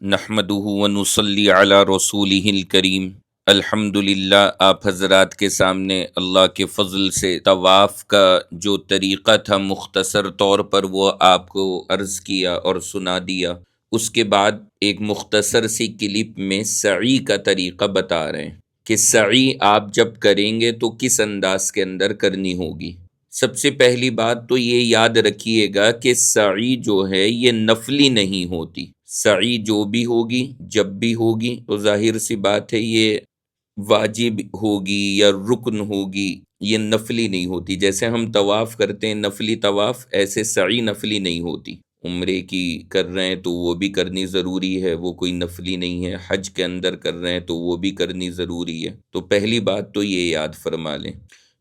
نحمدہ ونصلی علی رسولہ الکریم۔ الحمدللہ، آپ حضرات کے سامنے اللہ کے فضل سے طواف کا جو طریقہ تھا مختصر طور پر وہ آپ کو عرض کیا اور سنا دیا۔ اس کے بعد ایک مختصر سی کلپ میں سعی کا طریقہ بتا رہے ہیں کہ سعی آپ جب کریں گے تو کس انداز کے اندر کرنی ہوگی۔ سب سے پہلی بات تو یہ یاد رکھیے گا کہ سعی جو ہے یہ نفلی نہیں ہوتی۔ سعی جو بھی ہوگی جب بھی ہوگی تو ظاہر سی بات ہے یہ واجب ہوگی یا رکن ہوگی، یہ نفلی نہیں ہوتی۔ جیسے ہم طواف کرتے ہیں نفلی طواف، ایسے سعی نفلی نہیں ہوتی۔ عمرے کی کر رہے ہیں تو وہ بھی کرنی ضروری ہے، وہ کوئی نفلی نہیں ہے۔ حج کے اندر کر رہے ہیں تو وہ بھی کرنی ضروری ہے۔ تو پہلی بات تو یہ یاد فرما لیں۔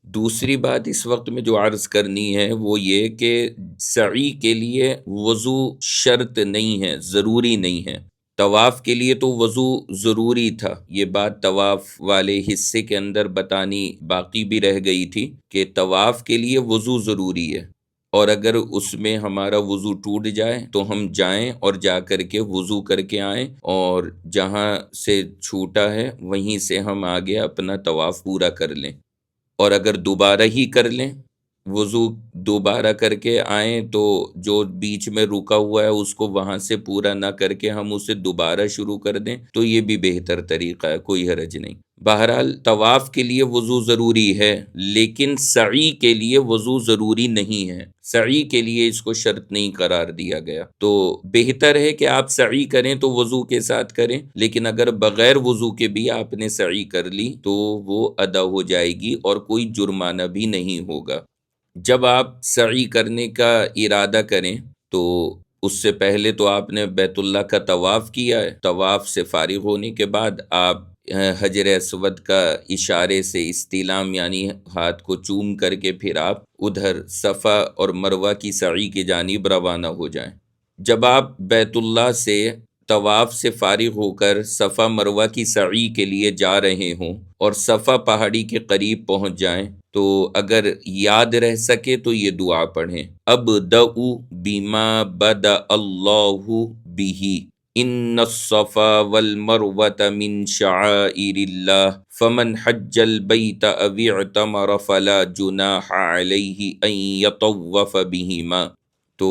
دوسری بات اس وقت میں جو عرض کرنی ہے وہ یہ کہ سعی کے لیے وضو شرط نہیں ہے، ضروری نہیں ہے۔ طواف کے لیے تو وضو ضروری تھا، یہ بات طواف والے حصے کے اندر بتانی باقی بھی رہ گئی تھی کہ طواف کے لیے وضو ضروری ہے، اور اگر اس میں ہمارا وضو ٹوٹ جائے تو ہم جائیں اور جا کر کے وضو کر کے آئیں، اور جہاں سے چھوٹا ہے وہیں سے ہم آگے اپنا طواف پورا کر لیں۔ اور اگر دوبارہ ہی کر لیں، وضو دوبارہ کر کے آئیں تو جو بیچ میں رکا ہوا ہے اس کو وہاں سے پورا نہ کر کے ہم اسے دوبارہ شروع کر دیں تو یہ بھی بہتر طریقہ ہے، کوئی حرج نہیں۔ بہرحال طواف کے لیے وضو ضروری ہے، لیکن سعی کے لیے وضو ضروری نہیں ہے۔ سعی کے لیے اس کو شرط نہیں قرار دیا گیا، تو بہتر ہے کہ آپ سعی کریں تو وضو کے ساتھ کریں، لیکن اگر بغیر وضو کے بھی آپ نے سعی کر لی تو وہ ادا ہو جائے گی اور کوئی جرمانہ بھی نہیں ہوگا۔ جب آپ سعی کرنے کا ارادہ کریں تو اس سے پہلے تو آپ نے بیت اللہ کا طواف کیا ہے۔ طواف سے فارغ ہونے کے بعد آپ حجر اسود کا اشارے سے استلام یعنی ہاتھ کو چوم کر کے پھر آپ ادھر صفا اور مروہ کی سعی کی جانب روانہ ہو جائیں۔ جب آپ بیت اللہ سے طواف سے فارغ ہو کر صفا مروہ کی سعی کے لیے جا رہے ہوں اور صفا پہاڑی کے قریب پہنچ جائیں تو اگر یاد رہ سکے تو یہ دعا پڑھیں، ابدؤ بما بدأ اللہ بہ، ان الصفا والمروۃ من شعائر اللہ، فمن حج البیت او اعتمر فلا جناح علیہ ان یطوف بہما۔ تو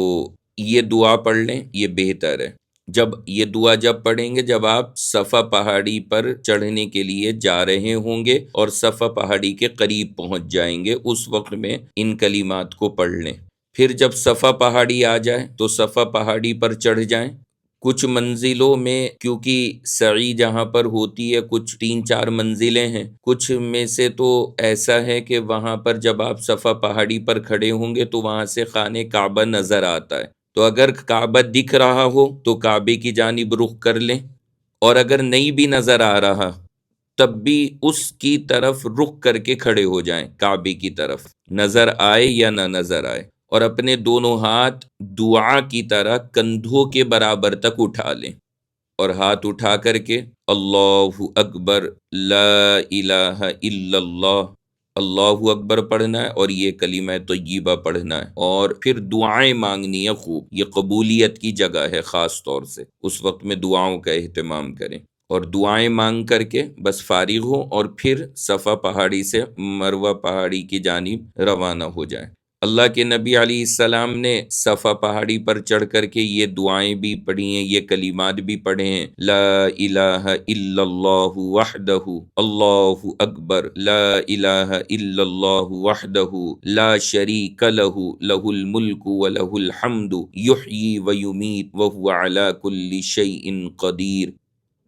یہ دعا پڑھ لیں، یہ بہتر ہے۔ جب یہ دعا جب پڑھیں گے جب آپ صفا پہاڑی پر چڑھنے کے لیے جا رہے ہوں گے اور صفا پہاڑی کے قریب پہنچ جائیں گے، اس وقت میں ان کلمات کو پڑھ لیں۔ پھر جب صفا پہاڑی آ جائے تو صفا پہاڑی پر چڑھ جائیں۔ کچھ منزلوں میں کیونکہ سعی جہاں پر ہوتی ہے کچھ 3-4 منزلیں ہیں، کچھ میں سے تو ایسا ہے کہ وہاں پر جب آپ صفا پہاڑی پر کھڑے ہوں گے تو وہاں سے خانہ کعبہ نظر آتا ہے، تو اگر کعبہ دکھ رہا ہو تو کعبے کی جانب رخ کر لیں، اور اگر نہیں بھی نظر آ رہا تب بھی اس کی طرف رخ کر کے کھڑے ہو جائیں، کعبے کی طرف، نظر آئے یا نہ نظر آئے، اور اپنے دونوں ہاتھ دعا کی طرح کندھوں کے برابر تک اٹھا لیں، اور ہاتھ اٹھا کر کے اللہ اکبر لا الہ الا اللہ، اللہ اکبر پڑھنا ہے اور یہ کلمہ طیبہ پڑھنا ہے، اور پھر دعائیں مانگنی ہے خوب۔ یہ قبولیت کی جگہ ہے، خاص طور سے اس وقت میں دعاؤں کا اہتمام کریں، اور دعائیں مانگ کر کے بس فارغ ہو، اور پھر صفا پہاڑی سے مروہ پہاڑی کی جانب روانہ ہو جائیں۔ اللہ کے نبی علیہ السلام نے صفا پہاڑی پر چڑھ کر کے یہ دعائیں بھی پڑھی ہیں، یہ کلمات بھی پڑھے ہیں، لا الہ الا اللہ وحدہ اللہ اکبر، لا الہ الا اللہ وحدہ لا شریک لہ، لہ الملک ولہ الحمد، یحیی ویمیت وہو علی کل شیء قدیر۔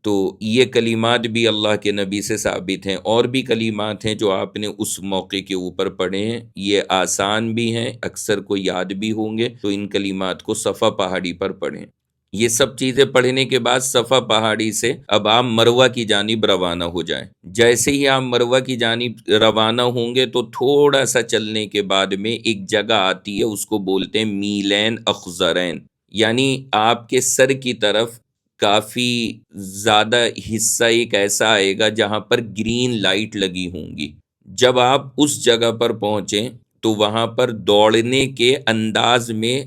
تو یہ کلمات بھی اللہ کے نبی سے ثابت ہیں، اور بھی کلمات ہیں جو آپ نے اس موقع کے اوپر پڑھے ہیں، یہ آسان بھی ہیں، اکثر کو یاد بھی ہوں گے، تو ان کلمات کو صفا پہاڑی پر پڑھیں۔ یہ سب چیزیں پڑھنے کے بعد صفا پہاڑی سے اب آپ مروہ کی جانب روانہ ہو جائیں۔ جیسے ہی آپ مروہ کی جانب روانہ ہوں گے تو تھوڑا سا چلنے کے بعد میں ایک جگہ آتی ہے، اس کو بولتے ہیں میلین اخضرین، یعنی آپ کے سر کی طرف کافی زیادہ حصہ ایک ایسا آئے گا جہاں پر گرین لائٹ لگی ہوں گی۔ جب آپ اس جگہ پر پہنچیں تو وہاں پر دوڑنے کے انداز میں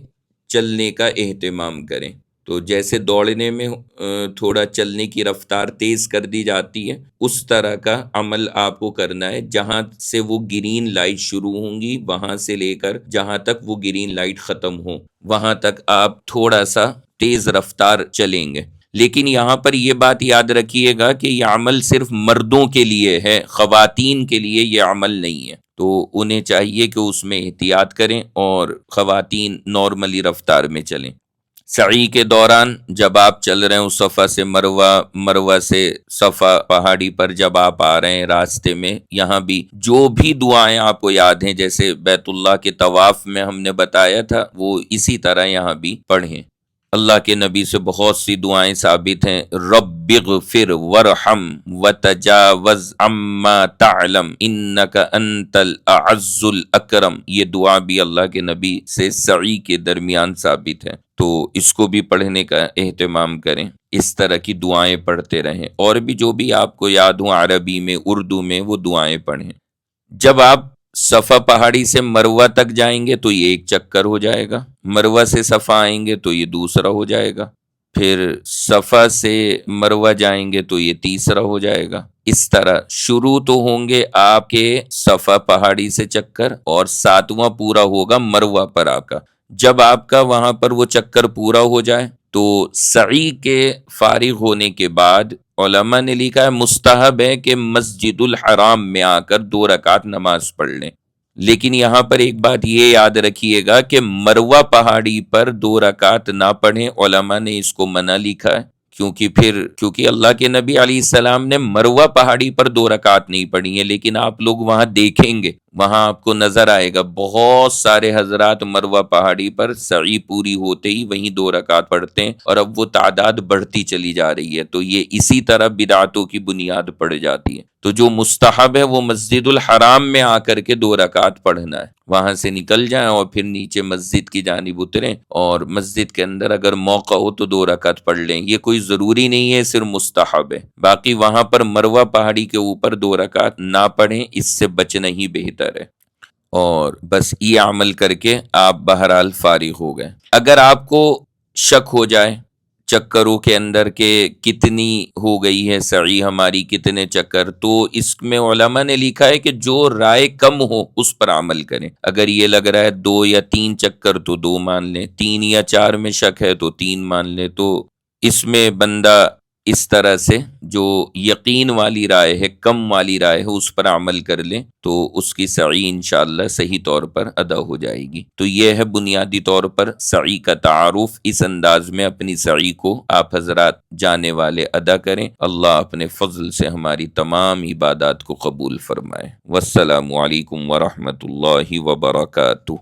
چلنے کا اہتمام کریں، تو جیسے دوڑنے میں تھوڑا چلنے کی رفتار تیز کر دی جاتی ہے، اس طرح کا عمل آپ کو کرنا ہے۔ جہاں سے وہ گرین لائٹ شروع ہوں گی وہاں سے لے کر جہاں تک وہ گرین لائٹ ختم ہو وہاں تک آپ تھوڑا سا تیز رفتار چلیں گے۔ لیکن یہاں پر یہ بات یاد رکھیے گا کہ یہ عمل صرف مردوں کے لیے ہے، خواتین کے لیے یہ عمل نہیں ہے، تو انہیں چاہیے کہ اس میں احتیاط کریں اور خواتین نارملی رفتار میں چلیں۔ سعی کے دوران جب آپ چل رہے ہیں اس صفا سے مروہ، مروہ سے صفا پہاڑی پر جب آپ آ رہے ہیں راستے میں، یہاں بھی جو بھی دعائیں آپ کو یاد ہیں جیسے بیت اللہ کے طواف میں ہم نے بتایا تھا وہ اسی طرح یہاں بھی پڑھیں۔ اللہ کے نبی سے بہت سی دعائیں ثابت ہیں، رب اغفر ورحم وتجاوز عما تعلم انک انت الاعز الاکرم، یہ دعا بھی اللہ کے نبی سے سعی کے درمیان ثابت ہے، تو اس کو بھی پڑھنے کا اہتمام کریں، اس طرح کی دعائیں پڑھتے رہیں، اور بھی جو بھی آپ کو یاد ہوں عربی میں اردو میں وہ دعائیں پڑھیں۔ جب آپ صفا پہاڑی سے مروہ تک جائیں گے تو یہ ایک چکر ہو جائے گا، مروہ سے صفا آئیں گے تو یہ دوسرا ہو جائے گا، پھر صفا سے مروہ جائیں گے تو یہ تیسرا ہو جائے گا۔ اس طرح شروع تو ہوں گے آپ کے صفا پہاڑی سے چکر، اور ساتواں پورا ہوگا مروہ پر آپ کا۔ جب آپ کا وہاں پر وہ چکر پورا ہو جائے تو سعی کے فارغ ہونے کے بعد علماء نے لکھا ہے مستحب ہے کہ مسجد الحرام میں آ کر 2 رکعت نماز پڑھ لیں، لیکن یہاں پر ایک بات یہ یاد رکھیے گا کہ مروہ پہاڑی پر 2 رکعت نہ پڑھیں، علماء نے اس کو منع لکھا ہے، کیونکہ اللہ کے نبی علیہ السلام نے مروہ پہاڑی پر 2 رکعت نہیں پڑھی ہیں، لیکن آپ لوگ وہاں دیکھیں گے، وہاں آپ کو نظر آئے گا بہت سارے حضرات مروہ پہاڑی پر سعی پوری ہوتے ہی وہیں 2 رکعت پڑھتے ہیں، اور اب وہ تعداد بڑھتی چلی جا رہی ہے، تو یہ اسی طرح بدعتوں کی بنیاد پڑ جاتی ہے۔ تو جو مستحب ہے وہ مسجد الحرام میں آ کر کے 2 رکعت پڑھنا ہے، وہاں سے نکل جائیں اور پھر نیچے مسجد کی جانب اتریں، اور مسجد کے اندر اگر موقع ہو تو 2 رکعت پڑھ لیں، یہ کوئی ضروری نہیں ہے، صرف مستحب ہے۔ باقی وہاں پر مروہ پہاڑی کے اوپر 2 رکعت نہ پڑھیں، اس سے بچنا ہی بہتر ہے، اور بس یہ عمل کر کے آپ بہرحال فارغ ہو گئے۔ اگر آپ کو شک ہو جائے چکروں کے اندر کہ کتنی ہو گئی ہے سعی ہماری، کتنے چکر، تو اس میں علماء نے لکھا ہے کہ جو رائے کم ہو اس پر عمل کریں۔ اگر یہ لگ رہا ہے 2 یا 3 چکر تو 2 مان لیں، 3 یا 4 میں شک ہے تو 3 مان لیں، تو اس میں بندہ اس طرح سے جو یقین والی رائے ہے، کم والی رائے ہے، اس پر عمل کر لیں تو اس کی سعی انشاءاللہ صحیح طور پر ادا ہو جائے گی۔ تو یہ ہے بنیادی طور پر سعی کا تعارف، اس انداز میں اپنی سعی کو آپ حضرات جانے والے ادا کریں۔ اللہ اپنے فضل سے ہماری تمام عبادات کو قبول فرمائے۔ والسلام علیکم ورحمۃ اللہ وبرکاتہ۔